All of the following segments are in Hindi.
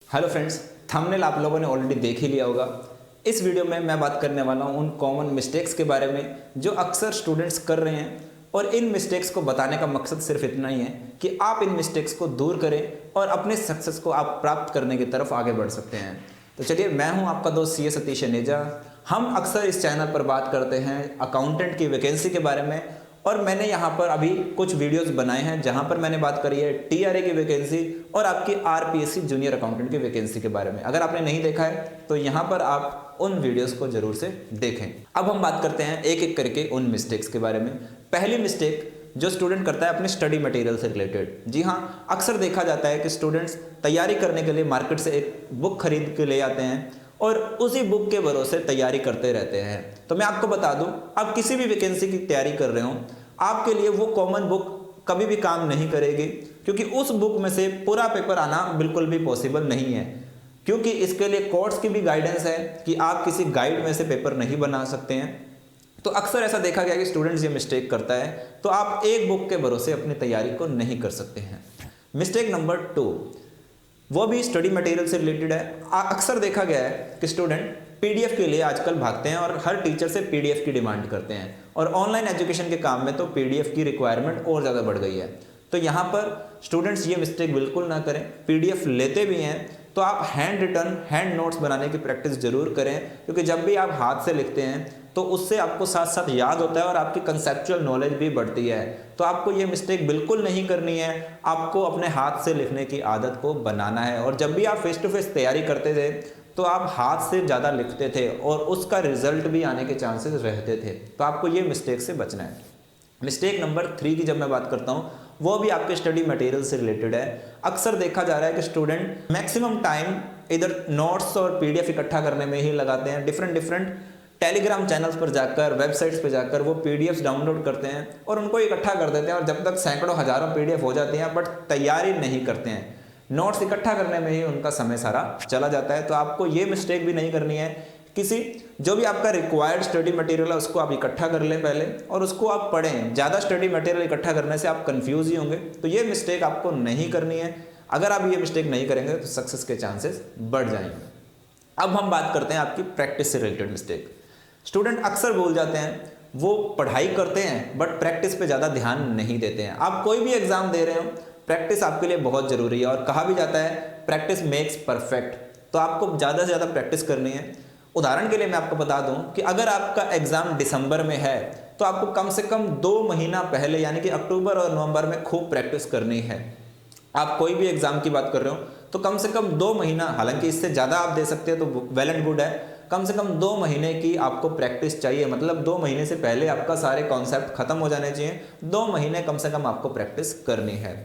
हेलो फ्रेंड्स, थंबनेल आप लोगों ने ऑलरेडी देख ही लिया होगा। इस वीडियो में मैं बात करने वाला हूँ उन कॉमन मिस्टेक्स के बारे में जो अक्सर स्टूडेंट्स कर रहे हैं, और इन मिस्टेक्स को बताने का मकसद सिर्फ इतना ही है कि आप इन मिस्टेक्स को दूर करें और अपने सक्सेस को आप प्राप्त करने की तरफ आगे बढ़ सकते हैं। तो चलिए, मैं हूँ आपका दोस्त सीए सतीश अनेजा। हम अक्सर इस चैनल पर बात करते हैं अकाउंटेंट की वैकेंसी के बारे में, और मैंने यहाँ पर अभी कुछ वीडियोस बनाए हैं जहाँ पर मैंने बात करी है टीआरए की वैकेंसी और आपकी आरपीएससी जूनियर अकाउंटेंट की वैकेंसी के बारे में। अगर आपने नहीं देखा है तो यहाँ पर आप उन वीडियोस को जरूर से देखें। अब हम बात करते हैं एक एक करके उन मिस्टेक्स के बारे में। पहली मिस्टेक जो स्टूडेंट करता है अपने स्टडी मटेरियल से रिलेटेड। जी हाँ, अक्सर देखा जाता है कि स्टूडेंट्स तैयारी करने के लिए मार्केट से एक बुक खरीद के ले आते हैं और उसी बुक के भरोसे तैयारी करते रहते हैं। तो मैं आपको बता दूं, आप किसी भी वैकेंसी की तैयारी कर रहे हो, आपके लिए वो कॉमन बुक कभी भी काम नहीं करेगी, क्योंकि उस बुक में से पूरा पेपर आना बिल्कुल भी पॉसिबल नहीं है। क्योंकि इसके लिए कोर्ट्स की भी गाइडेंस है कि आप किसी गाइड में से पेपर नहीं बना सकते हैं। तो अक्सर ऐसा देखा गया कि स्टूडेंट्स ये मिस्टेक करता है, तो आप एक बुक के भरोसे अपनी तैयारी को नहीं कर सकते हैं। मिस्टेक नंबर 2, वो भी स्टडी मटेरियल से रिलेटेड है। अक्सर देखा गया है कि स्टूडेंट पीडीएफ के लिए आजकल भागते हैं और हर टीचर से पीडीएफ की डिमांड करते हैं, और ऑनलाइन एजुकेशन के काम में तो पीडीएफ की रिक्वायरमेंट और ज़्यादा बढ़ गई है। तो यहाँ पर स्टूडेंट्स ये मिस्टेक बिल्कुल ना करें। पीडीएफ लेते भी हैं तो आप हैंड रिटन, हैंड नोट्स बनाने की प्रैक्टिस जरूर करें, क्योंकि जब भी आप हाथ से लिखते हैं तो उससे आपको साथ साथ याद होता है और आपकी कंसेप्चुअल नॉलेज भी बढ़ती है। तो आपको ये मिस्टेक बिल्कुल नहीं करनी है। आपको अपने हाथ से लिखने की आदत को बनाना है, और जब भी आप फेस टू फेस तैयारी करते थे तो आप हाथ से ज़्यादा लिखते थे और उसका रिजल्ट भी आने के चांसेस रहते थे। तो आपको ये मिस्टेक से बचना है। मिस्टेक नंबर 3 की जब मैं बात करता हूँ, वो भी आपके स्टडी मटेरियल से रिलेटेड है। अक्सर देखा जा रहा है कि स्टूडेंट मैक्सिमम टाइम इधर नोट्स और पीडीएफ इकट्ठा करने में ही लगाते हैं। डिफरेंट टेलीग्राम चैनल्स पर जाकर, वेबसाइट्स पर जाकर वो पीडीएफ्स डाउनलोड करते हैं और उनको इकट्ठा कर देते हैं, और जब तक सैकड़ों हजारों पीडीएफ हो जाती हैं बट तैयारी नहीं करते हैं। नोट्स इकट्ठा करने में ही उनका समय सारा चला जाता है। तो आपको ये मिस्टेक भी नहीं करनी है। किसी जो भी आपका रिक्वायर्ड स्टडी मटेरियल है उसको आप इकट्ठा कर लें पहले, और उसको आप पढ़ें। ज़्यादा स्टडी मटेरियल इकट्ठा करने से आप कंफ्यूज ही होंगे। तो ये मिस्टेक आपको नहीं करनी है। अगर आप ये मिस्टेक नहीं करेंगे तो सक्सेस के चांसेस बढ़ जाएंगे। अब हम बात करते हैं आपकी प्रैक्टिस से रिलेटेड मिस्टेक। स्टूडेंट अक्सर भूल जाते हैं, वो पढ़ाई करते हैं बट प्रैक्टिस पे ज़्यादा ध्यान नहीं देते हैं। आप कोई भी एग्जाम दे रहे हो, प्रैक्टिस आपके लिए बहुत ज़रूरी है, और कहा भी जाता है प्रैक्टिस मेक्स परफेक्ट। तो आपको ज़्यादा से ज़्यादा प्रैक्टिस करनी है। उदाहरण के लिए मैं आपको बता दूं कि अगर आपका एग्ज़ाम दिसंबर में है तो आपको कम से कम 2 महीना पहले, यानी कि अक्टूबर और नवंबर में खूब प्रैक्टिस करनी है। आप कोई भी एग्ज़ाम की बात कर रहे हो तो कम से कम 2 महीना, हालांकि इससे ज़्यादा आप दे सकते हैं तो वेल एंड गुड है, कम से कम 2 महीने की आपको प्रैक्टिस चाहिए। मतलब 2 महीने से पहले आपका सारे कॉन्सेप्ट खत्म हो जाने चाहिए। 2 महीने कम से कम आपको प्रैक्टिस करनी है।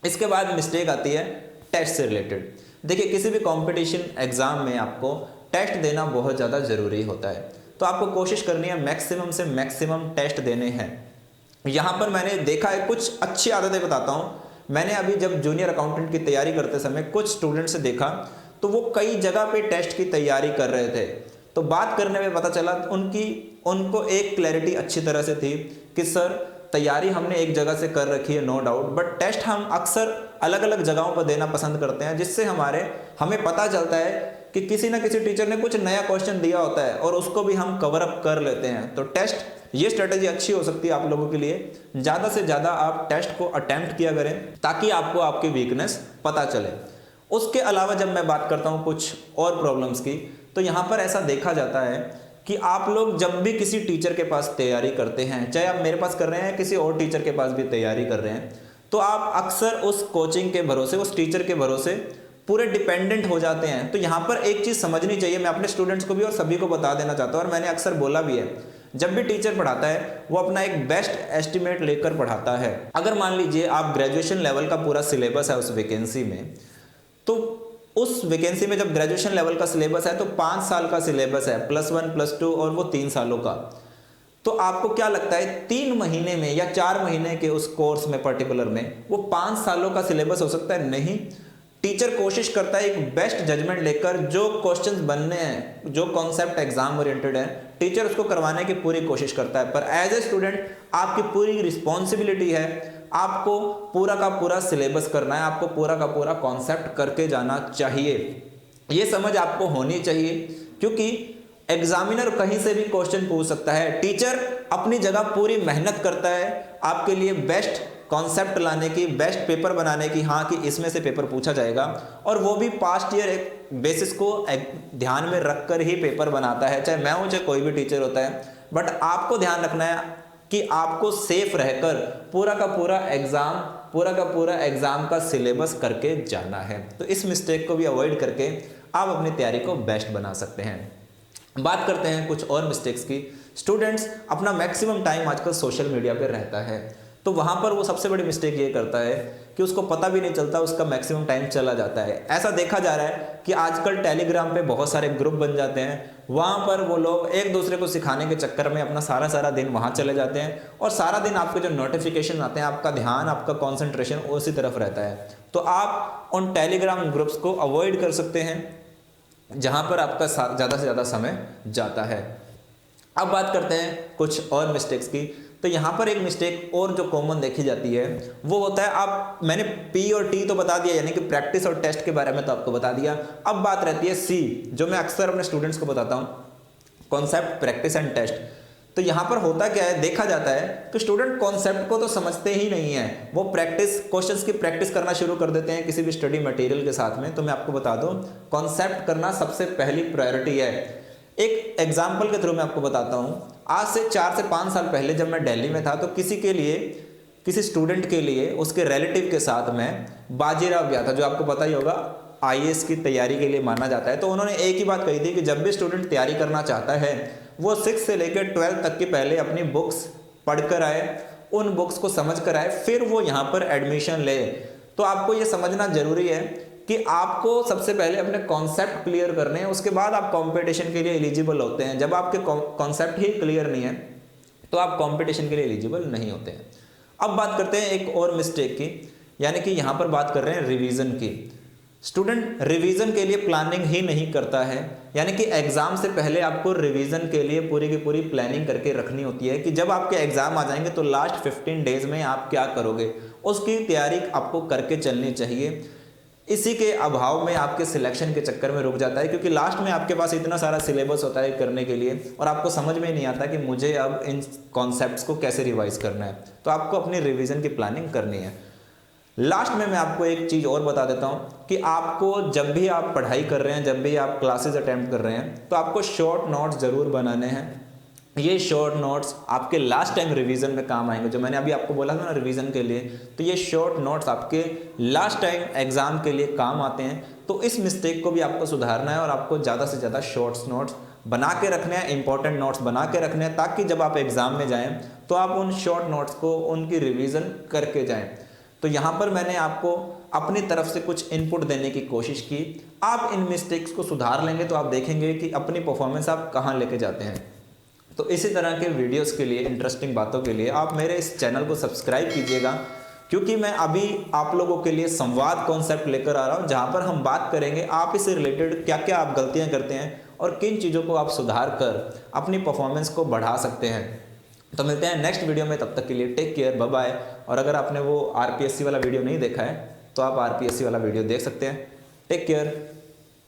इसके बाद मिस्टेक आती है टेस्ट से रिलेटेड। देखिए, किसी भी कंपटीशन एग्जाम में आपको टेस्ट देना बहुत ज़्यादा ज़रूरी होता है। तो आपको कोशिश करनी है मैक्सिमम से मैक्सिमम टेस्ट देने हैं। यहाँ पर मैंने देखा है, कुछ अच्छी आदतें बताता हूँ। मैंने अभी जब जूनियर अकाउंटेंट की तैयारी करते समय कुछ स्टूडेंट से देखा तो वो कई जगह पे टेस्ट की तैयारी कर रहे थे। तो बात करने में पता चला उनको एक क्लैरिटी अच्छी तरह से थी कि सर, तैयारी हमने एक जगह से कर रखी है, नो डाउट, बट टेस्ट हम अक्सर अलग अलग जगहों पर देना पसंद करते हैं, जिससे हमें पता चलता है कि किसी ना किसी टीचर ने कुछ नया क्वेश्चन दिया होता है और उसको भी हम कवर अप कर लेते हैं। तो टेस्ट, ये स्ट्रेटेजी अच्छी हो सकती है आप लोगों के लिए। ज़्यादा से ज़्यादा आप टेस्ट को अटेम्प्ट किया करें ताकि आपको आपकी वीकनेस पता चले। उसके अलावा जब मैं बात करता हूँ कुछ और प्रॉब्लम्स की, तो यहाँ पर ऐसा देखा जाता है कि आप लोग जब भी किसी टीचर के पास तैयारी करते हैं, चाहे आप मेरे पास कर रहे हैं, किसी और टीचर के पास भी तैयारी कर रहे हैं, तो आप अक्सर उस कोचिंग के भरोसे, उस टीचर के भरोसे पूरे डिपेंडेंट हो जाते हैं। तो यहाँ पर एक चीज़ समझनी चाहिए, मैं अपने स्टूडेंट्स को भी और सभी को बता देना चाहता हूँ, और मैंने अक्सर बोला भी है, जब भी टीचर पढ़ाता है वो अपना एक बेस्ट एस्टिमेट लेकर पढ़ाता है। अगर मान लीजिए आप ग्रेजुएशन लेवल का पूरा सिलेबस है उस वैकेंसी में, तो उस वैकेंसी में जब ग्रेजुएशन लेवल का सिलेबस है तो 5 साल का सिलेबस है, +1 +2 और वो 3 सालों का। तो आपको क्या लगता है 3 महीने में या 4 महीने के उस कोर्स में पर्टिकुलर में वो 5 सालों का सिलेबस हो सकता है? नहीं। टीचर कोशिश करता है एक बेस्ट जजमेंट लेकर, जो क्वेश्चंस बनने हैं, जो कॉन्सेप्ट एग्जाम ओरिएंटेड है, टीचर उसको करवाने की पूरी कोशिश करता है। पर एज ए स्टूडेंट आपकी पूरी रिस्पॉन्सिबिलिटी है आपको पूरा का पूरा सिलेबस करना है, आपको पूरा का पूरा कॉन्सेप्ट करके जाना चाहिए। ये समझ आपको होनी चाहिए, क्योंकि एग्जामिनर कहीं से भी क्वेश्चन पूछ सकता है। टीचर अपनी जगह पूरी मेहनत करता है आपके लिए बेस्ट कॉन्सेप्ट लाने की, बेस्ट पेपर बनाने की, हाँ कि इसमें से पेपर पूछा जाएगा, और वो भी पास्ट ईयर एक बेसिस को ध्यान में रखकर ही पेपर बनाता है। चाहे मैं हूँ चाहे कोई भी टीचर होता है, बट आपको ध्यान रखना है कि आपको सेफ रहकर पूरा का पूरा एग्जाम का सिलेबस करके जाना है। तो इस मिस्टेक को भी अवॉइड करके आप अपनी तैयारी को बेस्ट बना सकते हैं। बात करते हैं कुछ और मिस्टेक्स की। स्टूडेंट्स अपना मैक्सिमम टाइम आजकल सोशल मीडिया पे रहता है, तो वहाँ पर वो सबसे बड़ी मिस्टेक ये करता है कि उसको पता भी नहीं चलता उसका मैक्सिमम टाइम चला जाता है। ऐसा देखा जा रहा है कि आजकल टेलीग्राम पे बहुत सारे ग्रुप बन जाते हैं, वहाँ पर वो लोग एक दूसरे को सिखाने के चक्कर में अपना सारा दिन वहाँ चले जाते हैं, और सारा दिन आपके जो नोटिफिकेशन आते हैं आपका ध्यान, आपका कॉन्सेंट्रेशन उसी तरफ रहता है। तो आप उन टेलीग्राम ग्रुप्स को अवॉइड कर सकते हैं जहाँ पर आपका ज़्यादा से ज़्यादा समय जाता है। अब बात करते हैं कुछ और मिस्टेक्स की। तो यहाँ पर एक मिस्टेक और जो कॉमन देखी जाती है वो होता है, मैंने पी और टी तो बता दिया, यानी कि प्रैक्टिस और टेस्ट के बारे में तो आपको बता दिया। अब बात रहती है सी, जो मैं अक्सर अपने स्टूडेंट्स को बताता हूँ, कॉन्सेप्ट, प्रैक्टिस एंड टेस्ट। तो यहाँ पर होता क्या है, देखा जाता है कि स्टूडेंट कॉन्सेप्ट को तो समझते ही नहीं है, वो क्वेश्चंस की प्रैक्टिस करना शुरू कर देते हैं किसी भी स्टडी मटेरियल के साथ में। तो मैं आपको बता दूं, कॉन्सेप्ट करना सबसे पहली प्रायोरिटी है। एक एग्जाम्पल के थ्रू मैं आपको बताता हूँ। आज से 4 से 5 साल पहले जब मैं दिल्ली में था, तो किसी स्टूडेंट के लिए उसके रिलेटिव के साथ में बाजीराव गया था, जो आपको पता ही होगा IAS की तैयारी के लिए माना जाता है। तो उन्होंने एक ही बात कही थी कि जब भी स्टूडेंट तैयारी करना चाहता है वो 6 से लेकर 12 तक के पहले अपनी बुक्स पढ़कर आए, उन बुक्स को समझ कर आए, फिर वो यहाँ पर एडमिशन ले। तो आपको ये समझना जरूरी है कि आपको सबसे पहले अपने कॉन्सेप्ट क्लियर करने हैं, उसके बाद आप कंपटीशन के लिए एलिजिबल होते हैं। जब आपके कॉन्सेप्ट ही क्लियर नहीं है तो आप कंपटीशन के लिए एलिजिबल नहीं होते हैं। अब बात करते हैं एक और मिस्टेक की, यानी कि यहाँ पर बात कर रहे हैं रिवीजन की। स्टूडेंट रिवीजन के लिए प्लानिंग ही नहीं करता है, यानी कि एग्जाम से पहले आपको रिवीजन के लिए पूरी की पूरी प्लानिंग करके रखनी होती है कि जब आपके एग्जाम आ जाएंगे तो लास्ट 15 डेज में आप क्या करोगे, उसकी तैयारी आपको करके चलनी चाहिए। इसी के अभाव में आपके सिलेक्शन के चक्कर में रुक जाता है, क्योंकि लास्ट में आपके पास इतना सारा सिलेबस होता है करने के लिए और आपको समझ में नहीं आता कि मुझे अब इन कॉन्सेप्ट्स को कैसे रिवाइज करना है। तो आपको अपनी रिवीजन की प्लानिंग करनी है। लास्ट में मैं आपको एक चीज़ और बता देता हूँ कि आपको जब भी आप पढ़ाई कर रहे हैं, जब भी आप क्लासेस अटेम्प्ट कर रहे हैं, तो आपको शॉर्ट नोट्स ज़रूर बनाने हैं। ये शॉर्ट नोट्स आपके लास्ट टाइम रिवीजन में काम आएंगे। जो मैंने अभी आपको बोला था ना रिवीजन के लिए, तो ये शॉर्ट नोट्स आपके लास्ट टाइम एग्जाम के लिए काम आते हैं। तो इस मिस्टेक को भी आपको सुधारना है और आपको ज़्यादा से ज़्यादा शॉर्ट्स नोट्स बना के रखने हैं, इंपॉर्टेंट नोट्स बना के रखने हैं, ताकि जब आप एग्जाम में जाएं तो आप उन शॉर्ट नोट्स को उनकी रिवीजन करके जाएं। तो यहाँ पर मैंने आपको अपनी तरफ से कुछ इनपुट देने की कोशिश की। आप इन मिस्टेक्स को सुधार लेंगे तो आप देखेंगे कि अपनी परफॉर्मेंस आप कहाँ लेके जाते हैं। तो इसी तरह के वीडियोस के लिए, इंटरेस्टिंग बातों के लिए आप मेरे इस चैनल को सब्सक्राइब कीजिएगा, क्योंकि मैं अभी आप लोगों के लिए संवाद कॉन्सेप्ट लेकर आ रहा हूँ, जहाँ पर हम बात करेंगे आप इससे रिलेटेड क्या क्या आप गलतियाँ करते हैं और किन चीज़ों को आप सुधार कर अपनी परफॉर्मेंस को बढ़ा सकते हैं। तो मिलते हैं नेक्स्ट वीडियो में, तब तक के लिए टेक केयर, बाय बाय। और अगर आपने वो RPSC वाला वीडियो नहीं देखा है तो आप RPSC वाला वीडियो देख सकते हैं। Take care.